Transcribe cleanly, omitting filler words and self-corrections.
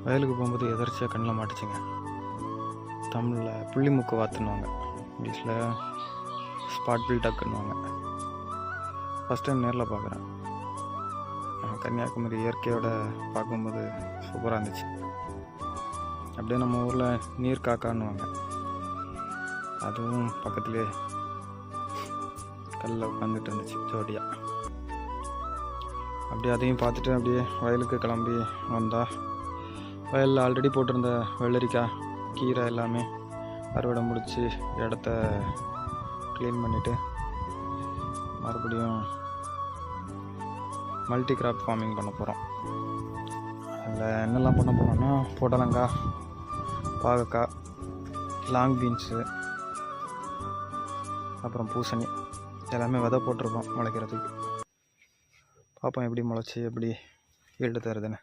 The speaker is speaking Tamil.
வயலுக்கு போகும்போது எதர்ச்சியாக கண்ணில் மாட்டுச்சுங்க. தமிழில் புள்ளிமுக்கு வாத்துன்னுவாங்க, இங்கிலீஷில் ஸ்பாட் பில்டக்குன்னுவாங்க. ஃபஸ்ட் டைம் நேரில் பார்க்குறேன். கன்னியாகுமரி இயற்கையோட பார்க்கும்போது சூப்பராக இருந்துச்சு. அப்படியே நம்ம ஊரில் நீர் காக்கான்னுவாங்க, அதுவும் பக்கத்துலேயே கல்லில் உட்காந்துட்டு இருந்துச்சு ஜோடியாக. அப்படியே அதையும் பார்த்துட்டு அப்படியே வயலுக்கு கிளம்பி வந்தால், வயலில் ஆல்ரெடி போட்டிருந்த வெள்ளரிக்காய் கீரை எல்லாமே அறுவடை முடித்து இடத்த க்ளீன் பண்ணிவிட்டு மறுபடியும் மல்டி கிராப் ஃபார்மிங் பண்ண போகிறோம். அதில் என்னெல்லாம் பண்ண போகிறோன்னா, புடலங்காய், பாகக்காய், லாங் பீன்ஸு, அப்புறம் பூசணி எல்லாமே விதை போட்டிருக்கோம் முளைக்கிறதுக்கு. பார்ப்போம் எப்படி முளைச்சி எப்படி ஈல்டு தருதுன்னு.